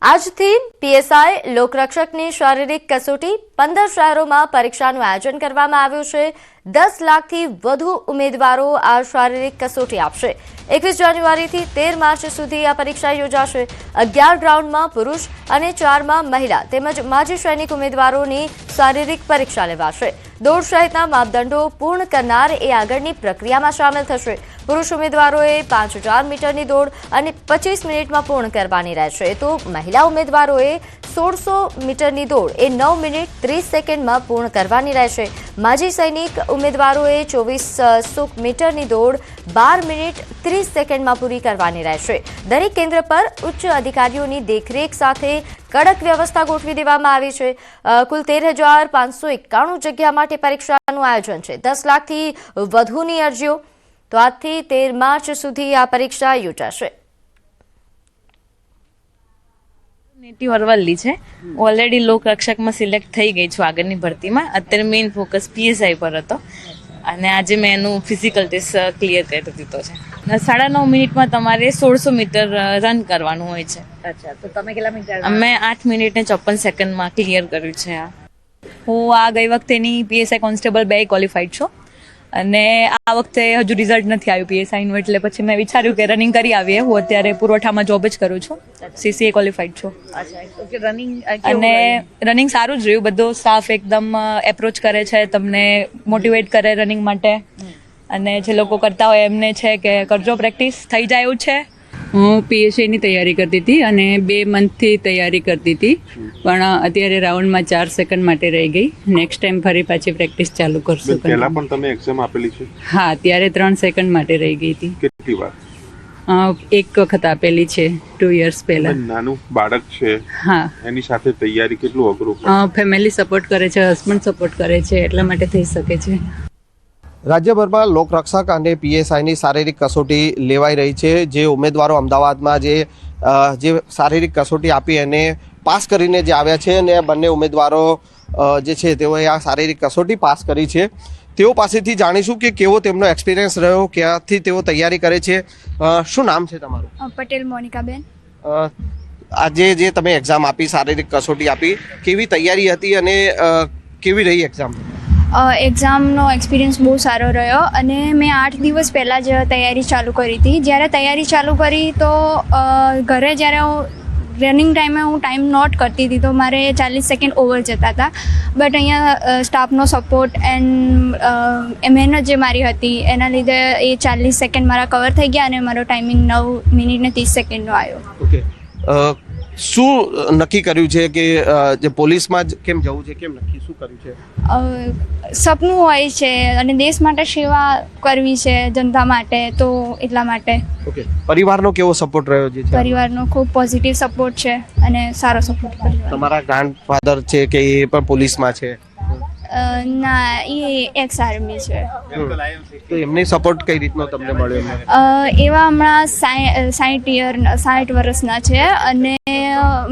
આજથી પીએસઆઈ લોકરક્ષકની શારીરિક કસોટી 15 શહેરોમાં પરીક્ષાનું આયોજન કરવામાં આવ્યું છે। 10 લાખથી વધુ ઉમેદવારો આ શારીરિક કસોટી આપશે। 21 જાન્યુઆરીથી 13 માર્ચ સુધી આ પરીક્ષા યોજાશે। 11 ગ્રાઉન્ડમાં પુરુષ અને 4માં મહિલા તેમજ માજી સૈનિક ઉમેદવારોની શારીરિક પરીક્ષા લેવાશે। દોડ સહિતના માપદંડો પૂર્ણ કરનાર એ આગળની પ્રક્રિયામાં સામેલ થશે। પુરુષ ઉમેદવારોએ 5000 મીટરની દોડ અને 25 મિનિટમાં પૂર્ણ કરવાની રહેશે, તો મહિલા ઉમેદવારોએ 1600 મીટરની દોડ એ 9 મિનિટ 30 સેકન્ડમાં પૂર્ણ કરવાની રહેશે। માજી સૈનિક ઉમેદવારોએ 2400 મીટરની દોડ 12 મિનિટ 30 સેકન્ડમાં પૂરી કરવાની રહેશે। દરેક કેન્દ્ર પર ઉચ્ચ અધિકારીઓની દેખરેખ સાથે કડક વ્યવસ્થા ગોઠવી દેવામાં આવી છે। કુલ 13,591 જગ્યા માટે પરીક્ષાનું આયોજન છે। 10 લાખથી વધુની અરજીઓ, તો આજથી 13 માર્ચ સુધી આ પરીક્ષા યોજાશે। નેટિવ અરવલ્લી છે, ઓલરેડી લોકરક્ષકમાં સિલેક્ટ થઈ ગઈ છું આગળની ભરતીમાં। અત્યારે મેઇન ફોકસ પીએસઆઈ પર હતો અને આજે મેં એનું ફિઝિકલ ટેસ્ટ ક્લિયર કરી દીધો છે। 9.5 મિનિટમાં તમારે 1600 મીટર રન કરવાનું હોય છે। અચ્છા, તો તમે કેટલા મિનિટ? મેં 8 મિનિટ ને 54 સેકન્ડમાં ક્લિયર કર્યું છે। હું આ ગઈ વખતેની પીએસઆઈ કોન્સ્ટેબલ 2 ક્વોલિફાઈડ છું અને આ વખતે હજુ રિઝલ્ટ નથી આવ્યું પીએસઆઈનું, એટલે પછી મેં વિચાર્યું કે રનિંગ કરી આવીએ। હું અત્યારે પુરવઠામાં જોબ જ કરું છું, સીસીએ ક્વોલિફાઈડ છું। ઓકે, રનિંગ અને રનિંગ સારું જ રહ્યું, બધો સ્ટાફ એકદમ એપ્રોચ કરે છે, તમને મોટિવેટ કરે રનિંગ માટે, અને જે લોકો કરતા હોય એમને છે કે કરજો પ્રેક્ટિસ, થઈ જાય એવું છે। હું પીએસઆઈની તૈયારી કરતી હતી અને 2 મંથથી તૈયારી કરતી હતી, પણ અત્યારે રાઉન્ડમાં 4 સેકન્ડ માટે રહી ગઈ। નેક્સ્ટ ટાઈમ ફરી પાછી પ્રેક્ટિસ ચાલુ કરશું। પહેલા પણ તમે એક્ઝામ આપેલી છે? હા, ત્યારે 3 સેકન્ડ માટે રહી ગઈ હતી। કેટલી વાર? એક વખત આપેલી છે 2 યર્સ પહેલા। નાનું બાળક છે, હા, એની સાથે તૈયારી કેટલું અઘરું? ફેમિલી સપોર્ટ કરે છે, હસબન્ડ સપોર્ટ કરે છે, એટલા માટે થઈ શકે છે। રાજ્યભરમાં લોકરક્ષક અને પીએસઆઈની શારીરિક કસોટી લેવાઈ રહી છે। જે ઉમેદવારો અમદાવાદમાં જે શારીરિક કસોટી આપી અને પાસ કરીને જે આવ્યા છે, અને બંને ઉમેદવારો જે છે તેઓએ આ શારીરિક કસોટી પાસ કરી છે। તેઓ પાસેથી જાણીશું કે કેવો તેમનો એક્સપિરિયન્સ રહ્યો, ક્યાંથી તેઓ તૈયારી કરે છે। શું નામ છે તમારું? પટેલ મોનિકાબેન। આજે જે તમે એક્ઝામ આપી, શારીરિક કસોટી આપી, કેવી તૈયારી હતી અને કેવી રહી એક્ઝામ? એક્ઝામનો એક્સપિરિયન્સ બહુ સારો રહ્યો અને મેં 8 દિવસ પહેલાં જ તૈયારી ચાલુ કરી હતી। જ્યારે તૈયારી ચાલુ કરી તો ઘરે જ્યારે હું રનિંગ ટાઈમે હું ટાઈમ નોટ કરતી હતી તો મારે 40 સેકન્ડ ઓવર જતા હતા, બટ અહીંયા સ્ટાફનો સપોર્ટ એન્ડ મહેનત જે મારી હતી એના લીધે એ 40 સેકન્ડ મારા કવર થઈ ગયા અને મારો ટાઈમિંગ 9 મિનિટ ને 30 સેકન્ડનો આવ્યો। ઓકે, શું નક્કી કર્યું છે કે જે પોલીસમાં જ કેમ જવું છે, કેમ નક્કી શું કર્યું છે? સપનું હોય છે અને દેશ માટે સેવા કરવી છે, જનતા માટે, તો એટલા માટે। ઓકે, પરિવારનો કેવો સપોર્ટ રહ્યો છે? પરિવારનો ખૂબ પોઝિટિવ સપોર્ટ છે અને સારો સપોર્ટ પરિવાર। તમારા ગ્રાન્ડફાધર છે કે એ પણ પોલીસમાં છે? ના, એ એક્સ આર્મી છે। તો એમને સપોર્ટ કઈ રીતનો તમને મળ્યો? એવા હમણાં 60 વર્ષના છે અને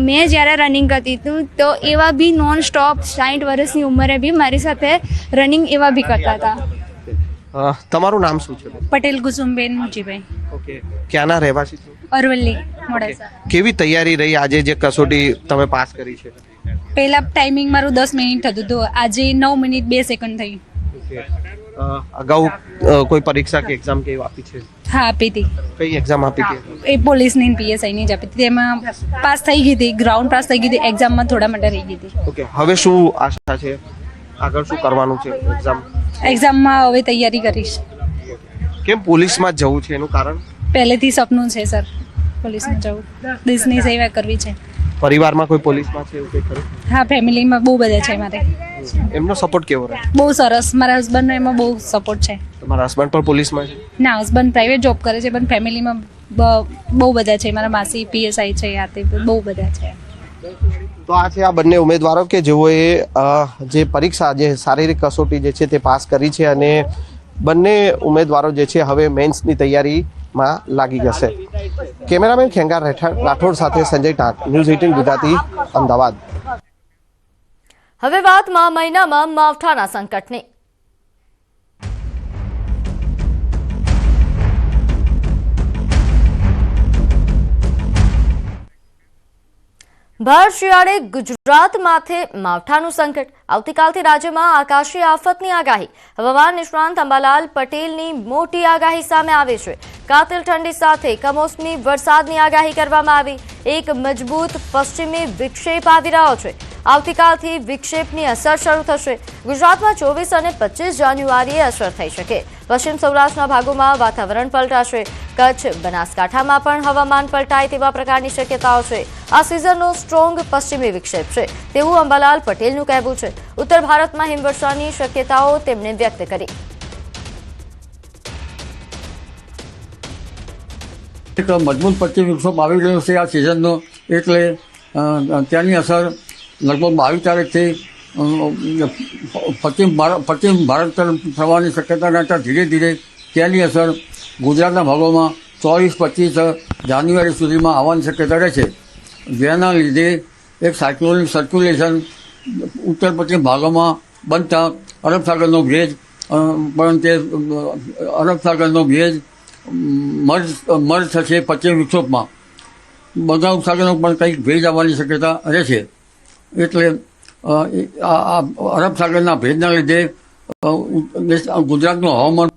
મેં જ્યારે રનિંગ કરતી હતી તો એવા બી નોન સ્ટોપ 60 વર્ષની ઉંમરે બી મારી સાથે રનિંગ એવા બી કરતા હતા। તમારું નામ શું છે? પટેલ કુસુમબેન મુજીભાઈ। ઓકે, ક્યાંના રહેવાસી છો? અરવલ્લી, મોડાસા। કેવી તૈયારી રહી આજે જે કસોટી તમે પાસ કરી છે? પહેલા ટાઈમિંગ મારું 10 મિનિટ થતું હતું, આજે 9 મિનિટ 2 સેકન્ડ થઈ। ઓકે, અગાઉ કોઈ પરીક્ષા કે એક્ઝામ કે આપી છે? હા, આપી હતી। કઈ એક્ઝામ આપી હતી? એ પોલીસની પીએસઆઈની જ આપી હતી, તેમાં પાસ થઈ ગઈ હતી, ગ્રાઉન્ડ પાસ થઈ ગઈ હતી, એક્ઝામમાં થોડા માટે રહી ગઈ હતી। ઓકે, હવે શું આશા છે, આગળ શું કરવાનું છે? એક્ઝામમાં હવે તૈયારી કરીશ। કેમ પોલીસમાં જવું છે, એનું કારણ? પહેલેથી સપનું છે સર, પોલીસમાં જવું, દેશની સેવા કરવી છે। પરિવારમાં કોઈ પોલીસમાં છે એવું કંઈ ખરું? હા, ફેમિલીમાં બહુ બધા છે મારે। એમનો સપોર્ટ કેવો રહે? બહુ સરસ, મારા હસબન્ડનો એમાં બહુ સપોર્ટ છે। તમારા હસબન્ડ પણ પોલીસમાં છે? ના, હસબન્ડ પ્રાઇવેટ જોબ કરે છે, પણ ફેમિલીમાં બહુ બધા છે। મારા માસી પીએસઆઈ છે, આ તે બહુ બધા છે। તો આ છે આ બંને ઉમેદવારો કે જેઓએ જે પરીક્ષા, જે શારીરિક કસોટી જે છે તે પાસ કરી છે, અને બંને ઉમેદવારો જે છે હવે મેન્સની તૈયારીમાં લાગી જશે। કેમેરામેન ખેંગાર રાઠોડ સાથે સંજય ટાંક, ન્યૂઝ 18 ગુજરાતી, અમદાવાદ। હવે વાત મહિનામાં માવઠાના સંકટની। ભર શિયાળે ગુજરાત માથે માવઠાનું સંકટ. આવતીકાલથી રાજ્યમાં આકાશી આફતની આગાહી. હવામાન નિષ્ણાંત અંબાલાલ પટેલની મોટી આગાહી સામે આવી છે. કાતિલ ઠંડી સાથે કમોસમી વરસાદની આગાહી કરવામાં આવી. એક મજબૂત પશ્ચિમી વિક્ષેપ આવી રહ્યો છે. આવતીકાલથી વિક્ષેપની અસર શરૂ થશે. ગુજરાતમાં 24 અને 25 જાન્યુઆરીએ અસર થઈ શકે. પશ્ચિમ સૌરાષ્ટ્રના ભાગોમાં વાતાવરણ પલટાશે. કચ્છ, બનાસકાંઠામાં પણ હવામાન પલટાય તેવા પ્રકારની શક્યતાઓ છે. આ સિઝનનો સ્ટ્રોંગ પશ્ચિમી વિક્ષેપ છે તેવું અંબાલાલ પટેલનું કહેવું છે. ઉત્તર ભારતમાં હિમવર્ષાની શક્યતાઓ તેમણે વ્યક્ત કરી. એક મજબૂત પશ્ચિમ વિક્ષેપ આવી રહ્યો છે આ સિઝનનો, એટલે ત્યાંની અસર લગભગ 22 તારીખથી પશ્ચિમ ભારત તરફ થવાની શક્યતા રહેતા ધીરે ધીરે ત્યાંની અસર ગુજરાતના ભાગોમાં 24-25 જાન્યુઆરી સુધીમાં આવવાની શક્યતા રહેશે. જેના લીધે એક સાયક્લોનિક સર્ક્યુલેશન ઉત્તર પશ્ચિમ ભાગોમાં બનતા અરબ સાગરનો ભેજ પણ તે અરબ સાગરનો ભેજ મર્જ થશે પશ્ચિમ વિક્ષેપમાં. બંગાળ ઉપસાગરનો પણ કંઈક ભેજ આવવાની શક્યતા રહેશે. એટલે આ અરબ સાગરના ભેજના લીધે ગુજરાતનું હવામાન